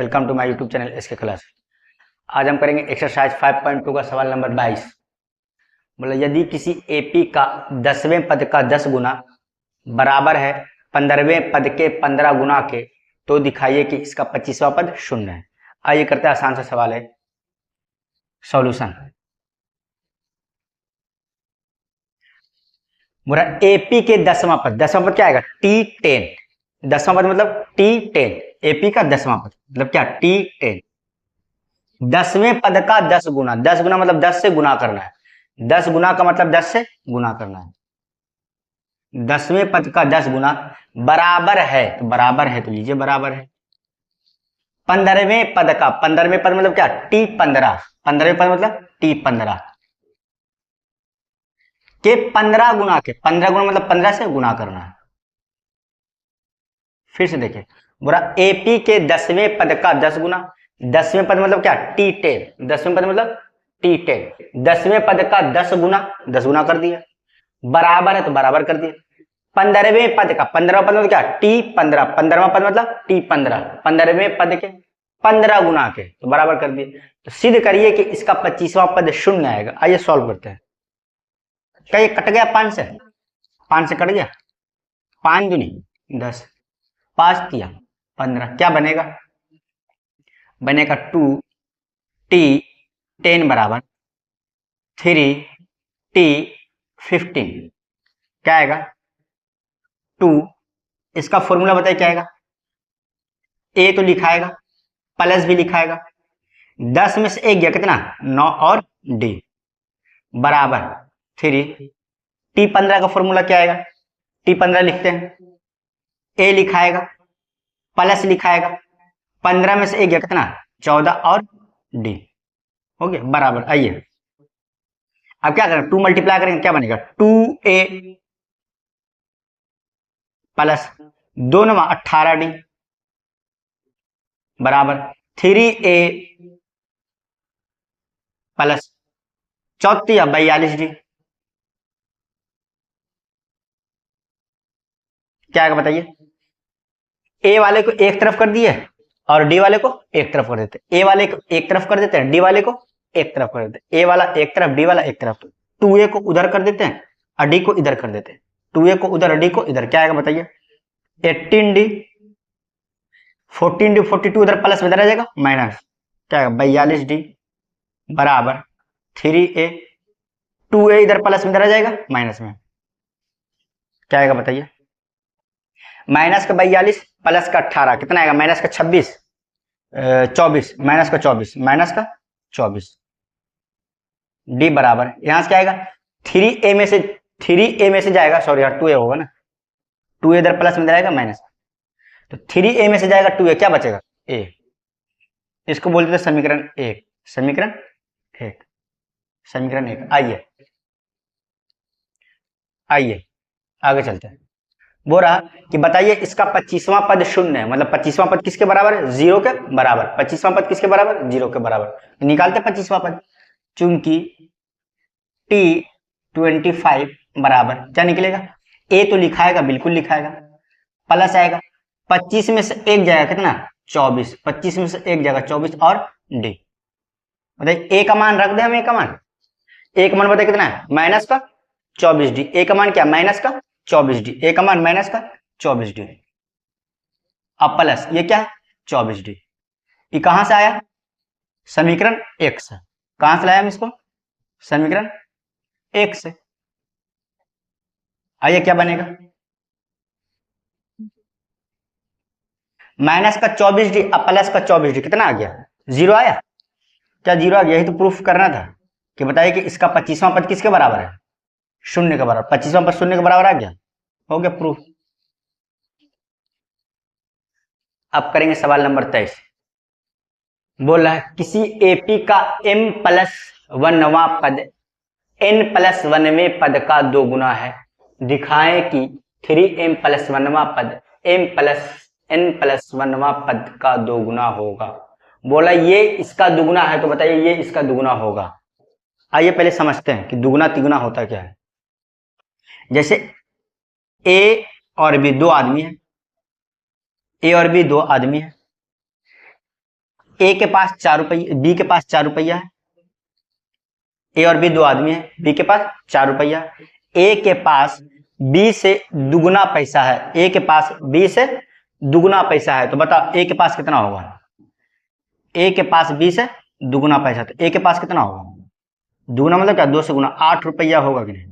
Welcome to my YouTube channel SK class. आज हम करेंगे एक्सरसाइज 5.2 का सवाल नंबर 22। बोला यदि किसी एपी का 10वें पद का 10 गुना बराबर है 15वें पद के 15 गुना के, तो दिखाइए कि इसका 25वां पद शून्य है। आइए करते हैं, आसान सा सवाल है। सॉल्यूशन। बोला एपी के 10वां पद क्या आएगा? T10। 10वां पद मतलब T10। एपी का 10वां पद मतलब क्या? T10। 10वें पद का 10 गुना, 10 गुना मतलब 10 से गुना करना है। 10 गुना का मतलब 10 से गुना करना है। 10वें पद का 10 गुना बराबर है, तो बराबर है तो लीजिए बराबर है 15वें पद का। 15वें पद मतलब क्या? T15। 15वें पद मतलब T15 के 15 गुना के। 15 गुना मतलब 15 से गुना करना है। फिर से देखिए, बोला एपी के 10वें पद का 10 गुना। 10वें पद मतलब क्या? T10। 10वें पद मतलब T10। 10वें पद का 10 गुना, 10 गुना कर दिया, बराबर है तो बराबर कर दिया 15वें पद का। 15वां पद मतलब क्या? T15। 15वां पद मतलब T15। 15वें पद के 15 गुना के, तो बराबर कर दिए। तो सिद्ध करिए कि इसका 25वां पद शून्य आएगा। आइए सॉल्व करते हैं। क्या ये कट गया? 5 से 5 से कट गया। 5 दूनी 10, 5 तिया 15, क्या बनेगा? बनेगा 2T10 बराबर 3T15। क्या आएगा? 2। इसका फॉर्मूला बताइए क्या आएगा? ए तो लिखाएगा, प्लस भी लिखाएगा। 10 में से 1 गया कितना? 9 और डी बराबर 3। T15 का फॉर्मूला क्या आएगा? T15 लिखते हैं, ए लिखाएगा, प्लस लिखाएगा। 15 में से 1 गया कितना? 14 और डी हो गया बराबर। आइए अब क्या करें? 2 मल्टीप्लाई करेंगे, क्या बनेगा? 2A प्लस 2 9 18D बराबर 3A प्लस 34 42D। क्या आएगा बताइए? ए वाले को एक तरफ कर दिए और डी वाले को एक तरफ कर देते। ए वाले को एक तरफ कर देते हैं, डी वाले को एक तरफ कर देते हैं। ए वाला एक तरफ, डी वाला एक तरफ। 2A को उधर कर देते हैं और डी को इधर कर देते हैं। 2A को उधर और डी को इधर। क्या आएगा बताइए? 18D 14D 42 इधर प्लस में इधर आ जाएगा माइनस। क्या आएगा? 42D बराबर 3A। 2A इधर प्लस में इधर आ जाएगा माइनस में। क्या आएगा बताइए? माइनस का 42 प्लस का 18 कितना आएगा? माइनस का 26 24 माइनस का 24 माइनस का 24 डी बराबर यहां से क्या आएगा? 3A में से 3A में से जाएगा, सॉरी यार 2A होगा ना, 2A इधर प्लस में इधर आएगा माइनस, तो 3A में से जाएगा 2A, क्या बचेगा? A। इसको बोलते थे समीकरण 1। समीकरण 1, समीकरण 1। आइए आइए आगे चलते हैं। बोल रहा कि बताइए इसका 25वां पद शून्य है, मतलब 25वां पद किसके बराबर है? 0 के बराबर। 25वां पद किसके बराबर? 0 के बराबर। तो निकालते 25वां पद। चूंकि T25 बराबर क्या निकलेगा? ए तो लिखाएगा, बिल्कुल लिखाएगा, प्लस आएगा 25 में से 1 जाएगा कितना? 24। 25 में से 1 जाएगा 24 और डी। बताइए ए का मान रख दे हम। ए का मान, ए का मान बताइए कितना है? माइनस का 24D। ए का मान क्या? माइनस का 24D। ए का मान माइनस का 24D। अब प्लस ये क्या है? 24D। ये कहां से आया? समीकरण 1 से। कहां से लाया हम इसको? समीकरण 1 से। आइए क्या बनेगा? माइनस का 24D अब प्लस का 24D कितना आ गया? 0 आया। क्या 0 आ गया? यही तो प्रूफ करना था कि बताइए कि इसका 25वां पद किसके बराबर है? शून्य के बराबर। 25वां पद शून्य के बराबर आ गया, हो गया प्रूफ। अब करेंगे सवाल नंबर 23। बोल रहा है किसी एपी का m+1वां पद n+1वें पद का 2 गुना है। दिखाएं कि 3m+1वां पद n+1वां पद का 2 गुना होगा। बोला ये इसका दुगुना है, तो बताइए ये इसका दुगुना होगा। आइए पहले समझते हैं कि दुगुना तिगुना होता क्या है। जैसे ए और बी 2 आदमी है, ए और बी 2 आदमी है, ए के पास 4 रुपये, बी के पास 4 रुपया है, ए और बी दो आदमी है, बी के पास 4 रुपया, ए के पास बी से दुगुना पैसा है, ए के पास बी से दुगुना पैसा है, तो बताओ ए के पास कितना होगा? ए के पास बी से दुगुना पैसा, तो ए के पास कितना होगा? दुगुना मतलब क्या? 2 से गुना, 8 रुपया होगा कि नहीं?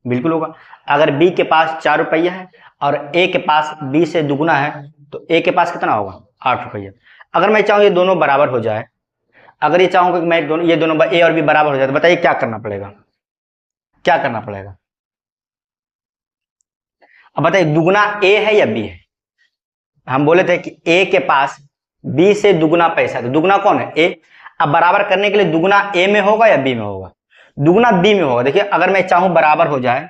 बिल्कुल होगा। अगर बी के पास 4 रुपया है और ए के पास बी से दुगुना है, तो ए के पास कितना होगा? 8 रुपया। अगर मैं चाहूँ ये दोनों बराबर हो जाए, अगर ये चाहूँ कि मैं ये दोनों ए और बी बराबर हो जाए, तो बताइए क्या करना पड़ेगा? क्या करना पड़ेगा? अब बताइए दुगुना ए है या बी है? हम बोले थे कि ए के पास बी से दुगुना पैसा, तो दुगुना कौन है? ए। अब बराबर करने के लिए दुगुना ए में होगा या बी में होगा? दुगुना बी में होगा। देखिए अगर मैं चाहूं बराबर हो जाए,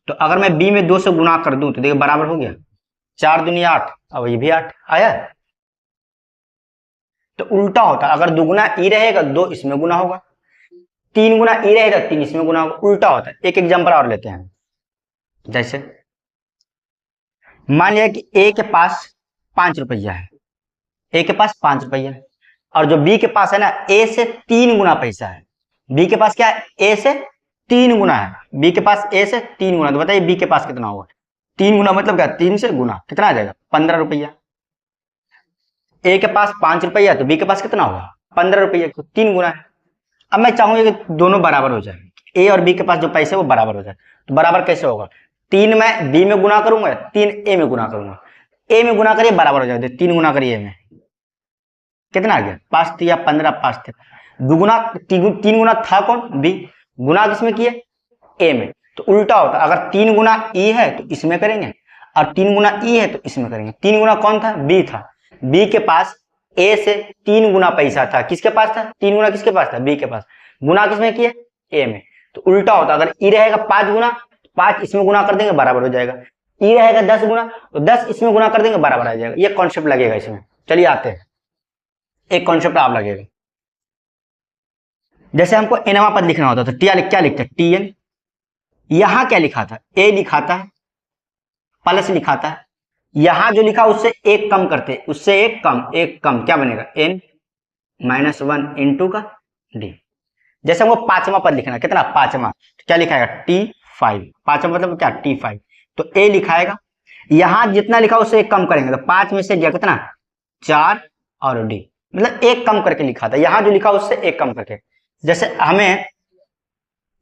तो अगर मैं बी में 2 से गुना कर दूं, तो देखिए बराबर हो गया, 4 दूनी 8, अब ये भी 8 आया। तो उल्टा होता, अगर दुगुना ई रहेगा 2 इसमें गुना होगा, 3 गुना ई रहेगा 3 इसमें गुना होगा, उल्टा होता है। एक एग्जाम्पल और लेते हैं, जैसे मान लिया कि ए के पास 5 रुपया है, ए के पास 5 रुपया है, और जो बी के पास है ना, ए से 3 गुना पैसा है। बी के पास क्या है? ए से 3 गुना है, बी के पास ए से 3 गुना, तो बताइए बी के पास कितना होगा? 3 गुना मतलब क्या? 3 से गुना, कितना आ जाएगा? 15 रुपया। ए के पास 5 रुपया, तो बी के पास कितना होगा? 15 रुपया, तो 3 गुना है। अब मैं चाहूंगा कि दोनों बराबर हो जाए, ए और बी के पास जो पैसे वो बराबर हो जाए, तो बराबर कैसे होगा? 3 मैं बी में गुना करूंगा, 3 ए में गुना करूंगा, ए में गुना करिए बराबर हो जाए, 3 गुना करिए ए में, कितना आ गया? 5 या 15, 5 दुगुना 3 गुना था कौन? बी। गुना किसमें किए? ए में। तो उल्टा होता, अगर 3 गुना ई है तो इसमें करेंगे, और 3 गुना ई है तो इसमें करेंगे। 3 गुना कौन था? बी था। बी के पास ए से 3 गुना पैसा था, किसके पास था? 3 गुना किसके पास था? बी के पास। गुना किसमें किए? ए में। तो उल्टा होता, अगर ई रहेगा 5 गुना, 5 इसमें गुना कर देंगे बराबर हो जाएगा। ई रहेगा 10 गुना, तो 10 इसमें गुना कर देंगे बराबर आ जाएगा। ये कॉन्सेप्ट लगेगा इसमें। चलिए आते हैं, एक कॉन्सेप्ट आप लगेगा। जैसे हमको एनवा पद लिखना होता था, क्या लिखते? T N. यहां क्या लिखा था? ए लिखा था, प्लस लिखा था, यहां जो लिखा उससे एक कम करते, उससे एक कम क्या बनेगा? एन -1 इंटू का डी। जैसे हमको 5वां पद लिखना, कितना? 5वां, क्या लिखाएगा? T5। 5वां मतलब क्या? T5। तो ए लिखाएगा, यहां जितना लिखा उससे एक कम करेंगे, तो 5 में से गया कितना? 4 और डी, मतलब एक कम करके लिखा था, यहां जो लिखा उससे एक कम करके। जैसे हमें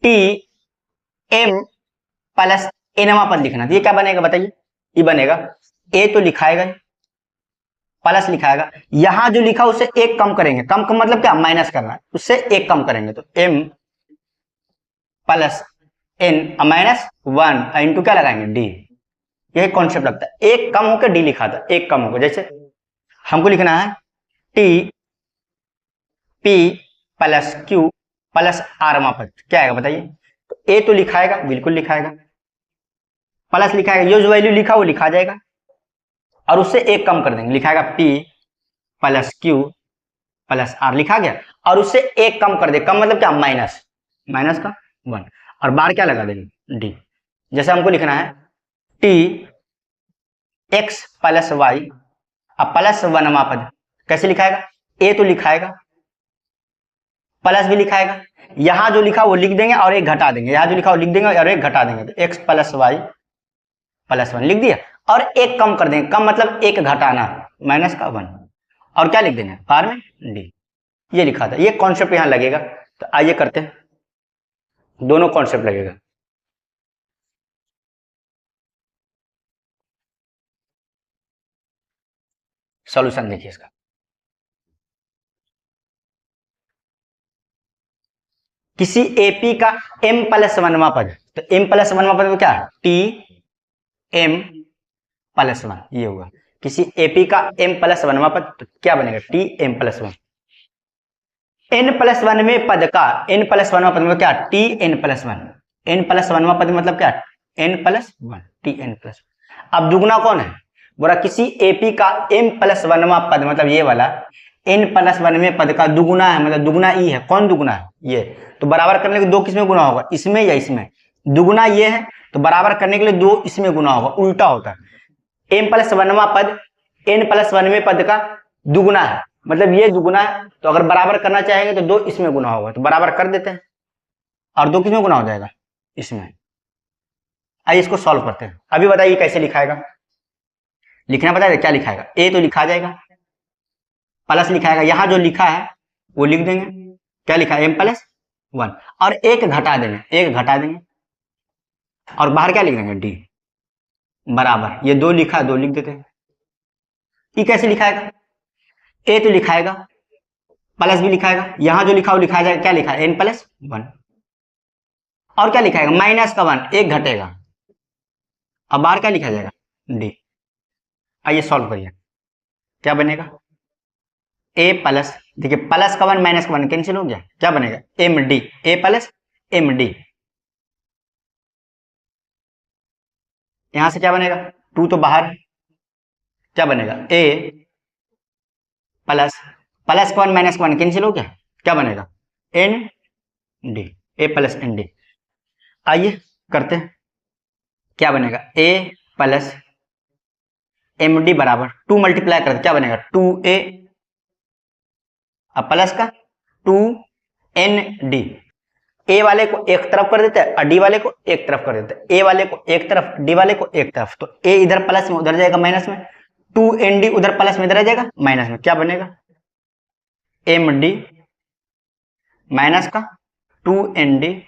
टी एम प्लस एनवा पद लिखना, तो ये क्या बनेगा बताइए? ये बनेगा, ए तो लिखाएगा, प्लस लिखाएगा, यहां जो लिखा उससे एक कम करेंगे, कम मतलब क्या? माइनस करना, उससे एक कम करेंगे, तो एम प्लस एन -1 इंटू क्या लगाएंगे? डी। यही कॉन्सेप्ट लगता है, एक कम होकर डी लिखा था, एक कम होकर। जैसे हमको लिखना है T P plus Q plus आरवा पद, क्या आएगा बताइए? तो ए तो लिखाएगा, बिल्कुल लिखाएगा, प्लस लिखाएगा, ये जो वैल्यू लिखा वो लिखा जाएगा, और उससे एक कम कर देंगे, लिखाएगा P plus Q plus R, लिखा गया, और उससे एक कम कर दे, कम मतलब क्या? माइनस का 1, और बार क्या लगा देंगे? डी। जैसे हमको लिखना है टी एक्स प्लस वाई, अब प्लस 1वां पद कैसे लिखाएगा? ए तो लिखाएगा, प्लस भी लिखाएगा, यहां जो लिखा वो लिख देंगे और एक घटा देंगे, यहां जो लिखा वो लिख देंगे और एक घटा देंगे, तो एक्स प्लस वाई प्लस 1 लिख दिया, और एक कम कर देंगे, कम मतलब एक घटाना, माइनस का 1, और क्या लिख देंगे? बार में डी। ये लिखा था, ये कॉन्सेप्ट यहां लगेगा। तो आइए करते हैं, दोनों कॉन्सेप्ट लगेगा। सॉल्यूशन देखिए इसका, किसी एपी का m प्लस 1वां पद, तो m प्लस 1वां पद क्या? टी एम प्लस 1, ये होगा किसी एपी का m प्लस 1वां पद, तो क्या बनेगा? T M plus 1। n plus 1 में पद का n प्लस 1वां पद में क्या? T N plus 1। n plus 1वां पद मतलब क्या? n plus 1, T N plus. अब दुगुना कौन है? बोला किसी एपी का m प्लस 1वां पद, मतलब ये वाला n प्लस 1 में पद का दुगुना है, मतलब दुगुना ई है। कौन दुगुना है? ये। तो बराबर करने के लिए 2 किसमें गुना होगा? इसमें या इसमें? दुगुना ये है, तो बराबर करने के लिए 2 इसमें गुना होगा, उल्टा होता है। m प्लस 1वां पद n प्लस 1 में पद का दुगुना है, मतलब ये दुगुना है, तो अगर बराबर करना चाहेंगे तो 2 इसमें गुना होगा, तो बराबर कर देते हैं, और 2 किसमें गुना हो जाएगा, इसमें। आइए इसको सॉल्व करते हैं। अभी बताइए कैसे लिखाएगा, लिखना पता है क्या लिखाएगा, ए तो लिखा जाएगा, प्लस लिखाएगा, यहां जो लिखा है वो लिख देंगे, क्या लिखा है m+1, और एक घटा देंगे, एक घटा देंगे, और बाहर क्या लिख देंगे डी बराबर, ये 2 लिखा, 2 लिख देते हैं। ये कैसे लिखाएगा, ए तो लिखाएगा, प्लस भी लिखाएगा, यहां जो लिखा वो लिखा जाएगा, क्या लिखा है n+1, और क्या लिखाएगा माइनस का 1, एक घटेगा, अब बाहर क्या लिखा जाएगा डी। आइए सॉल्व करिए, क्या बनेगा ए प्लस, देखिए प्लस का 1 माइनस का 1 कैंसिल हो गया, क्या बनेगा एम डी, ए प्लस एम डी, यहां से क्या बनेगा 2 तो बाहर, क्या बनेगा ए प्लस, प्लस का 1 माइनस का 1 कैंसिल हो गया, क्या बनेगा एन डी, ए प्लस एन डी। आइए करते हैं, क्या बनेगा ए प्लस एम डी बराबर 2 मल्टीप्लाई करते क्या बनेगा 2a, अब प्लस का 2nd, ए वाले को एक तरफ कर देते हैं और डी वाले को एक तरफ कर देते हैं, ए वाले को एक तरफ डी वाले को एक तरफ, तो ए इधर प्लस में उधर जाएगा माइनस में, 2nd उधर प्लस में इधर आ जाएगा माइनस में, क्या बनेगा एम डी माइनस का 2nd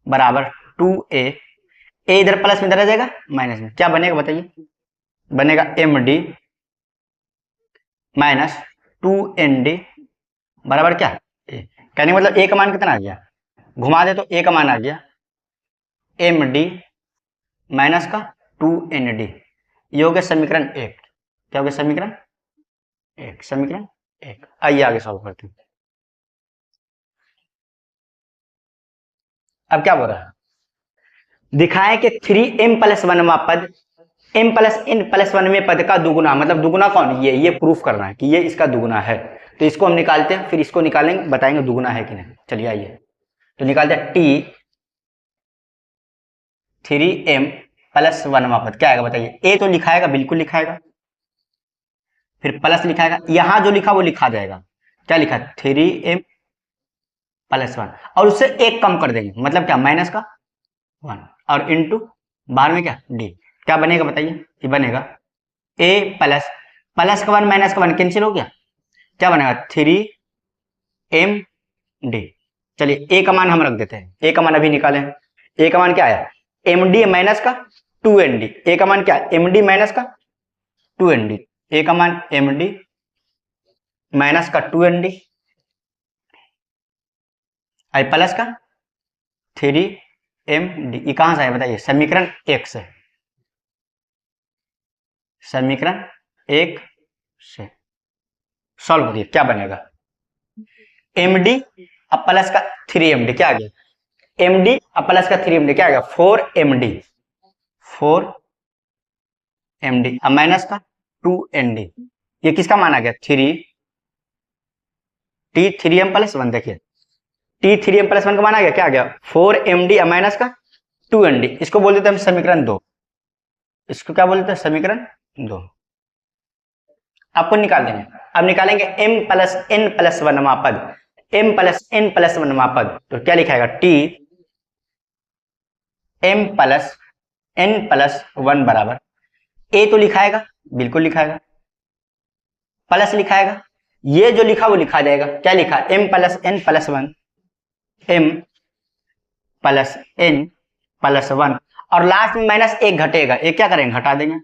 बराबर 2a, ए इधर प्लस में इधर आ जाएगा माइनस में, क्या बनेगा बताइए, बनेगा एम डी माइनस 2nd बराबर क्या ए, कहने का मतलब ए का मान कितना आ गया, घुमा दे तो ए का मान आ गया एम डी माइनस का 2nd, ये हो गया समीकरण 1, क्या हो गया समीकरण 1, समीकरण 1। आइए आगे सॉल्व करते हैं। अब क्या बोल रहा है, दिखाएं कि 3m+1वां पद m+n+1 में पद का दुगुना, मतलब दुगुना कौन, ये प्रूफ करना है कि ये इसका दुगुना है, तो इसको हम निकालते हैं, फिर इसको निकालेंगे, बताएंगे दुगुना है कि नहीं। चलिए आइए तो निकालते हैं, t 3m+1वां पद क्या आएगा बताइए, ए तो लिखाएगा, बिल्कुल लिखाएगा, फिर प्लस लिखाएगा, यहां जो लिखा वो लिखा जाएगा, क्या लिखा 3m+1, और उससे एक कम कर देंगे, मतलब क्या माइनस का 1, और इंटू बाहर में क्या डी, क्या बनेगा बताइए, ये बनेगा ए प्लस, प्लस का 1 माइनस का 1 कैंसिल हो गया, क्या बनेगा 3md। चलिए ए का मान हम रख देते हैं, ए का मान अभी निकालें, ए का मान क्या आया md माइनस का 2nd, ए का मान क्या md माइनस का 2nd, ए का मान md माइनस का 2nd आई प्लस का 3md, ये कहां से आया बताइए, समीकरण 1 से, समीकरण 1 से सॉल्व करिए, क्या बनेगा md अब प्लस का 3md, क्या आ गया md अब प्लस का 3md, क्या आ गया 4md, 4md अब माइनस का 2nd, ये किसका मान आ गया 3, t 3m+1, देखिए t 3m+1 का मान आ गया, क्या आ गया 4md अब माइनस का 2nd, इसको बोल देते हैं हम समीकरण 2, इसको क्या बोलते हैं समीकरण 2। आपको निकाल देंगे, अब निकालेंगे m+n+1वां पद, m+n+1वां पद, तो क्या लिखाएगा t m+n+1 बराबर, ए तो लिखाएगा, बिल्कुल लिखाएगा, प्लस लिखाएगा, ये जो लिखा वो लिखा जाएगा, क्या लिखा m+n+1, m+n+1, और लास्ट में माइनस एक घटेगा, एक क्या करेंगे घटा देंगे,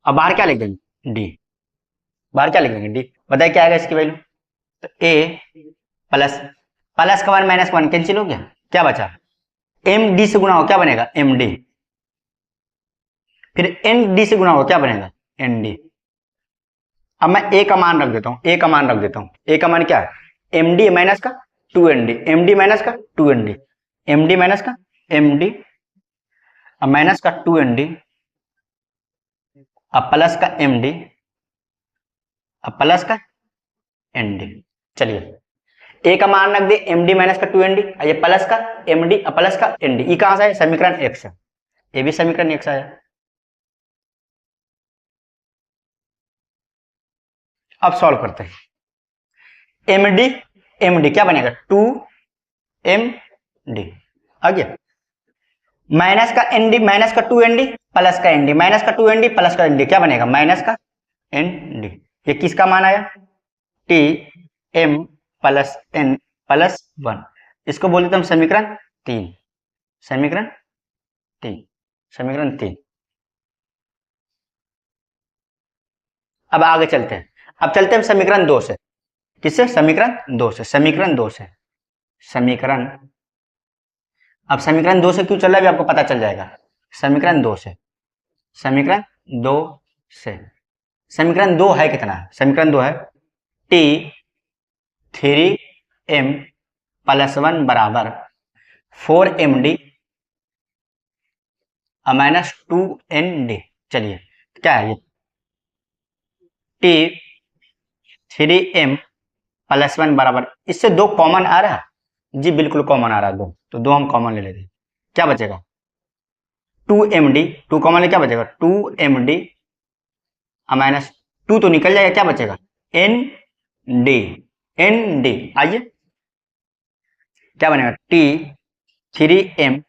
अब बाहर क्या लिख देंगे डी, बाहर क्या लिख देंगे डी, बताइए क्या आएगा इसकी वैल्यू, तो ए प्लस, प्लस का 1 माइनस का 1 कैंसिल हो गया, क्या बचा एम डी से गुना हो, क्या बनेगा एम डी, फिर एन डी से गुना हो, क्या बनेगा एन डी। अब मैं ए का मान रख देता हूं, ए का मान रख देता हूं, ए का मान क्या है एम डी माइनस का 2nd, एम डी माइनस का 2nd, एम डी माइनस का एम डी, अब माइनस का 2nd, अब प्लस का एम डी, अब प्लस का एन डी। चलिए ए का मान रख दे एम डी माइनस का 2nd, ये प्लस का एम डी प्लस का एन डी, ये कहां से है समीकरण 1 से, ये भी समीकरण 1 से आया। अब सॉल्व करते हैं, एम डी एम डी क्या बनेगा 2 एम डी आ गया। माइनस का एन डी माइनस का 2 एन डी प्लस का एन डी माइनस का 2 एन डी प्लस का एन डी क्या बनेगा माइनस का एन डी। ये किसका मान आया T M plus N plus 1। इसको बोलते हम समीकरण 3 समीकरण 3 समीकरण 3। अब आगे चलते हैं। अब चलते हैं समीकरण 2 से। किससे समीकरण 2 से समीकरण 2 से समीकरण। अब समीकरण 2 से क्यों चल रहा है अभी आपको पता चल जाएगा। समीकरण 2 से समीकरण 2 से समीकरण 2 है कितना समीकरण 2 है टी 3m प्लस 1 बराबर 4md माइनस 2nd। चलिए क्या है ये टी 3m प्लस 1 बराबर इससे 2 कॉमन आ रहा है जी बिल्कुल कॉमन आ रहा है 2 तो 2 हम कॉमन ले लेते हैं क्या बचेगा 2md 2 कॉमन ले क्या बचेगा 2md माइनस 2 तो निकल जाएगा क्या बचेगा nd आइए क्या बनेगा टी 3m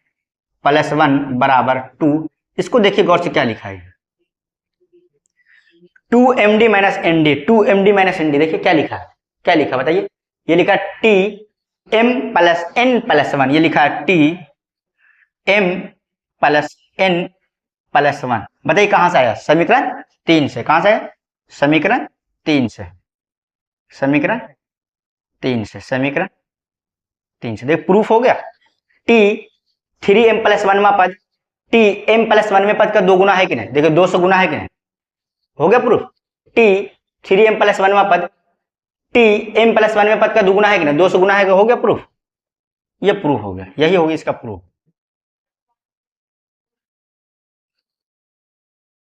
प्लस 1 बराबर 2। इसको देखिए गौर से क्या लिखा है 2md minus ND 2md minus ND देखिए क्या लिखा बताइए। ये लिखा T M plus N plus 1 ये लिखा है T M plus N plus 1। बताइए कहां से आया समीकरण 3 से। कहां से आया समीकरण 3 से समीकरण 3 से समीकरण 3 से देखिए प्रूफ हो गया। टी 3m प्लस 1 में पद टी एम प्लस 1 में पद का 2 गुना है कि नहीं देखिए 2 से गुना है कि नहीं हो गया प्रूफ। टी 3m प्लस 1 में पद टी एम प्लस 1 में पद का 2 गुना है कि नहीं 2 से गुना है हो गया प्रूफ। ये प्रूफ हो गया यही होगी इसका प्रूफ।